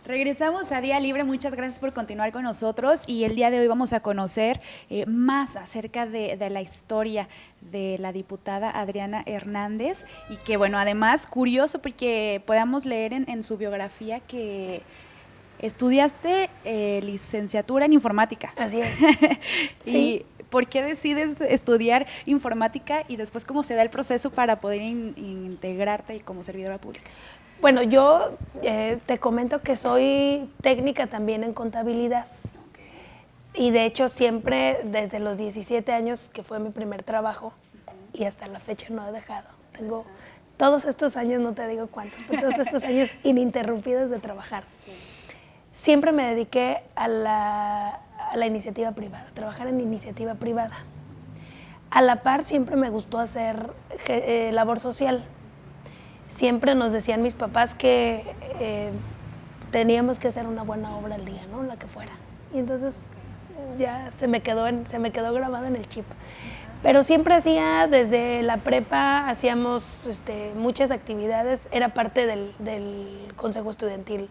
Regresamos a Día Libre, muchas gracias por continuar con nosotros y el día de hoy vamos a conocer más acerca de la historia de la diputada Adriana Hernández y que bueno, además curioso porque podamos leer en su biografía que estudiaste licenciatura en informática. Así es. ¿Y sí. por qué decides estudiar informática y después cómo se da el proceso para poder integrarte como servidora pública? Bueno, yo te comento que soy técnica también en contabilidad. Y de hecho siempre desde los 17 años, que fue mi primer trabajo, y hasta la fecha no he dejado. Tengo todos estos años, no te digo cuántos, pero todos estos años ininterrumpidos de trabajar. Sí. Siempre me dediqué a la iniciativa privada, a trabajar en iniciativa privada. A la par siempre me gustó hacer labor social. Siempre nos decían mis papás que teníamos que hacer una buena obra al día, ¿no? La que fuera. Y entonces ya se me quedó grabado en el chip. Pero siempre hacía, desde la prepa, hacíamos muchas actividades. Era parte del consejo estudiantil,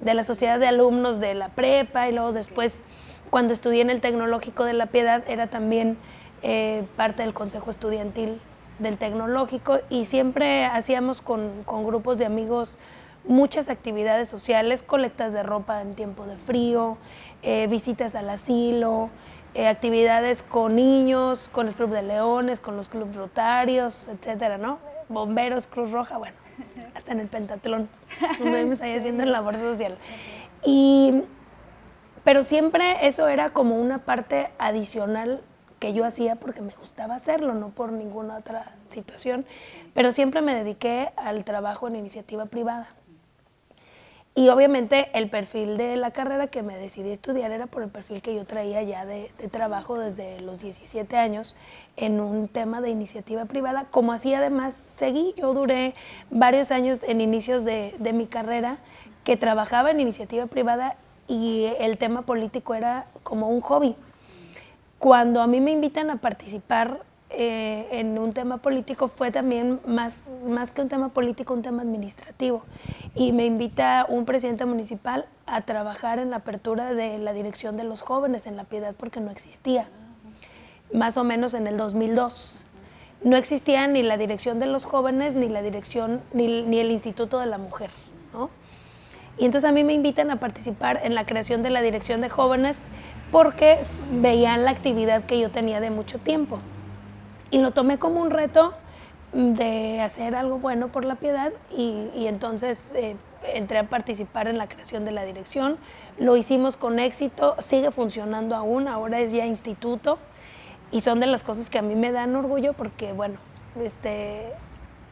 de la sociedad de alumnos de la prepa, y luego después, cuando estudié en el Tecnológico de La Piedad, era también parte del consejo estudiantil del Tecnológico, y siempre hacíamos con grupos de amigos muchas actividades sociales, colectas de ropa en tiempo de frío, visitas al asilo, actividades con niños, con el Club de Leones, con los clubes rotarios, etcétera, ¿no? Bomberos, Cruz Roja, bueno, hasta en el pentatlón, nos ahí haciendo labor social. Pero siempre eso era como una parte adicional que yo hacía porque me gustaba hacerlo, no por ninguna otra situación, pero siempre me dediqué al trabajo en iniciativa privada. Y obviamente el perfil de la carrera que me decidí estudiar era por el perfil que yo traía ya de trabajo desde los 17 años en un tema de iniciativa privada. Como así además seguí, yo duré varios años en inicios de mi carrera que trabajaba en iniciativa privada y el tema político era como un hobby. Cuando a mí me invitan a participar en un tema político, fue también más que un tema político, un tema administrativo. Y me invita un presidente municipal a trabajar en la apertura de la dirección de los jóvenes en La Piedad, porque no existía, más o menos en el 2002. No existía ni la dirección de los jóvenes, ni la dirección, ni el Instituto de la Mujer, ¿no? Y entonces a mí me invitan a participar en la creación de la dirección de jóvenes porque veían la actividad que yo tenía de mucho tiempo. Y lo tomé como un reto de hacer algo bueno por La Piedad y entonces entré a participar en la creación de la dirección. Lo hicimos con éxito, sigue funcionando aún, ahora es ya instituto y son de las cosas que a mí me dan orgullo porque, bueno,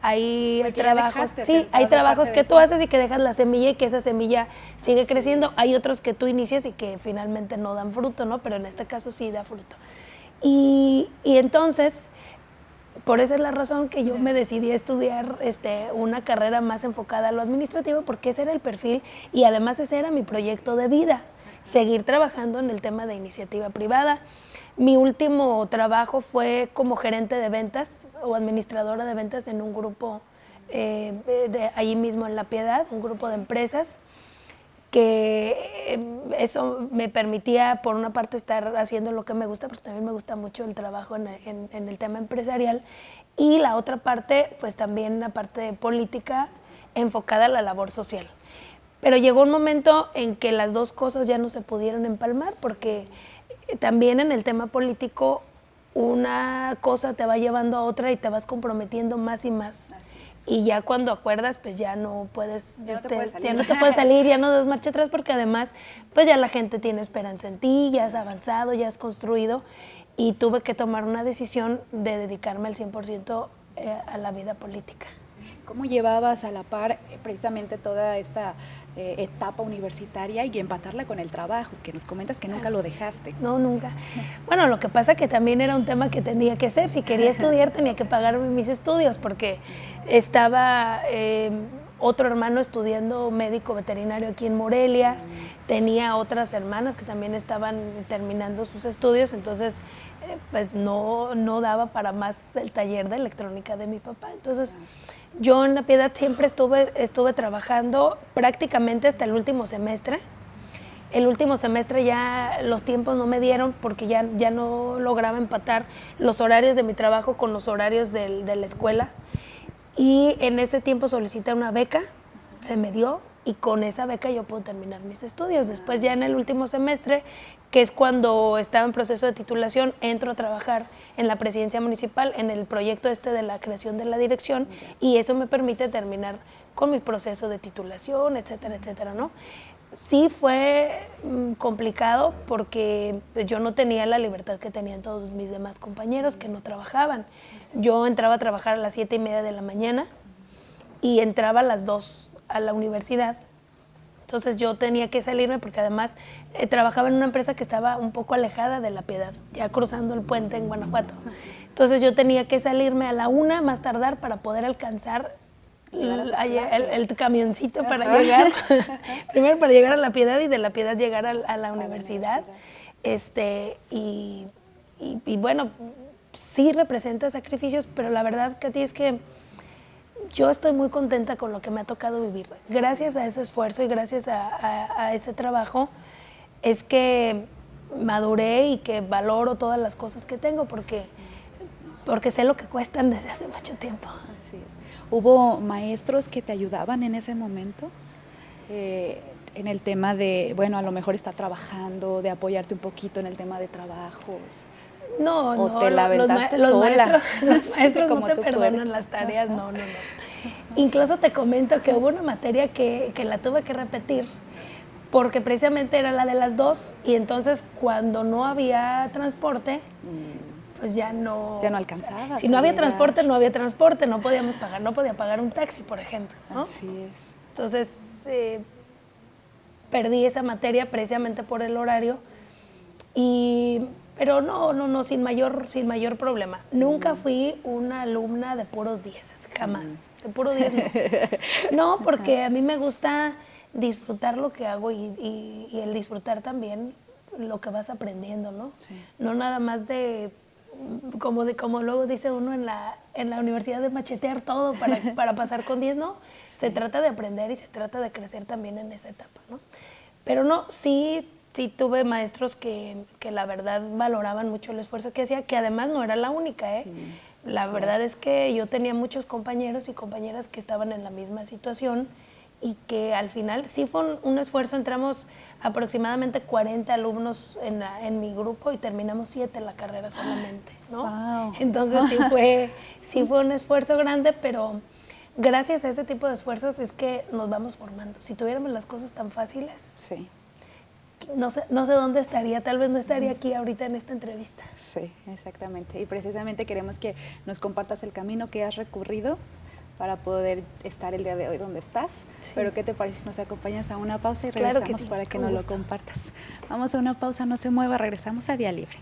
hay trabajos, sí, hay trabajos que tú haces y que dejas la semilla y que esa semilla sigue creciendo. Hay otros que tú inicias y que finalmente no dan fruto, ¿no? Pero en este caso sí da fruto. Y entonces, por esa es la razón que yo me decidí a estudiar una carrera más enfocada a lo administrativo, porque ese era el perfil y además ese era mi proyecto de vida, seguir trabajando en el tema de iniciativa privada. Mi último trabajo fue como gerente de ventas o administradora de ventas en un grupo de allí mismo en La Piedad, un grupo de empresas, que eso me permitía, por una parte, estar haciendo lo que me gusta, pero también me gusta mucho el trabajo en el tema empresarial, y la otra parte, pues también la parte política enfocada a la labor social. Pero llegó un momento en que las dos cosas ya no se pudieron empalmar, porque también en el tema político una cosa te va llevando a otra y te vas comprometiendo más y más. Y ya cuando acuerdas, pues ya no puedes, ya no te puedes salir, ya no das marcha atrás, porque además, pues ya la gente tiene esperanza en ti, ya has avanzado, ya has construido, y tuve que tomar una decisión de dedicarme al 100% a la vida política. ¿Cómo llevabas a la par precisamente toda esta etapa universitaria y empatarla con el trabajo, que nos comentas que nunca lo dejaste? No, nunca. Bueno, lo que pasa que también era un tema que tenía que hacer. Si quería estudiar, tenía que pagar mis estudios, porque estaba otro hermano estudiando médico veterinario aquí en Morelia, tenía otras hermanas que también estaban terminando sus estudios, entonces pues no daba para más el taller de electrónica de mi papá. Entonces Yo en La Piedad siempre estuve trabajando prácticamente hasta el último semestre. El último semestre ya los tiempos no me dieron porque ya no lograba empatar los horarios de mi trabajo con los horarios de la escuela. Y en ese tiempo solicité una beca, se me dio, y con esa beca yo pude terminar mis estudios. Después ya en el último semestre, que es cuando estaba en proceso de titulación, entro a trabajar en la presidencia municipal, en el proyecto de la creación de la dirección, y eso me permite terminar con mi proceso de titulación, etcétera, etcétera, ¿no? Sí fue complicado porque yo no tenía la libertad que tenían todos mis demás compañeros que no trabajaban. Yo entraba a trabajar a las 7:30 de la mañana y entraba a las 2 a la universidad. Entonces yo tenía que salirme porque además trabajaba en una empresa que estaba un poco alejada de La Piedad, ya cruzando el puente en Guanajuato. Entonces yo tenía que salirme a la 1 más tardar para poder alcanzar el camioncito para llegar, primero para llegar a La Piedad y de La Piedad llegar a la universidad. Y bueno, sí representa sacrificios, pero la verdad, Katy, es que yo estoy muy contenta con lo que me ha tocado vivir. Gracias a ese esfuerzo y gracias a ese trabajo es que maduré y que valoro todas las cosas que tengo porque sé lo que cuestan desde hace mucho tiempo. Así es. ¿Hubo maestros que te ayudaban en ese momento? En el tema de, bueno, a lo mejor estar trabajando, de apoyarte un poquito en el tema de trabajos. No, ¿O te la aventaste sola? Los maestros no te perdonan puedes. las tareas, no. Incluso te comento que hubo una materia que la tuve que repetir porque precisamente era la de las 2 y entonces cuando no había transporte, pues ya no alcanzaba. O sea, si no había transporte, no podíamos pagar, no podía pagar un taxi, por ejemplo, ¿no? Así es. Entonces, perdí esa materia precisamente por el horario, pero no, sin mayor problema. Nunca fui una alumna de puros 10, jamás, de puros 10 no. No, porque a mí me gusta disfrutar lo que hago y el disfrutar también lo que vas aprendiendo, ¿no? Sí. No nada más como luego dice uno en la universidad, de machetear todo para pasar con 10, ¿no? Se trata de aprender y se trata de crecer también en esa etapa, ¿no? Pero no, sí tuve maestros que la verdad valoraban mucho el esfuerzo que hacía, que además no era la única, ¿eh? La verdad es que yo tenía muchos compañeros y compañeras que estaban en la misma situación y que al final sí fue un esfuerzo. Entramos aproximadamente 40 alumnos en mi grupo y terminamos 7 la carrera solamente, ¿no? Wow. Entonces sí fue un esfuerzo grande, pero gracias a ese tipo de esfuerzos es que nos vamos formando. Si tuviéramos las cosas tan fáciles, sí, no sé dónde estaría, tal vez no estaría aquí ahorita en esta entrevista. Sí, exactamente. Y precisamente queremos que nos compartas el camino que has recorrido para poder estar el día de hoy donde estás. Sí. Pero ¿qué te parece si nos acompañas a una pausa y regresamos? Claro que sí, para que nos lo compartas? Vamos a una pausa, no se mueva, regresamos a Día Libre.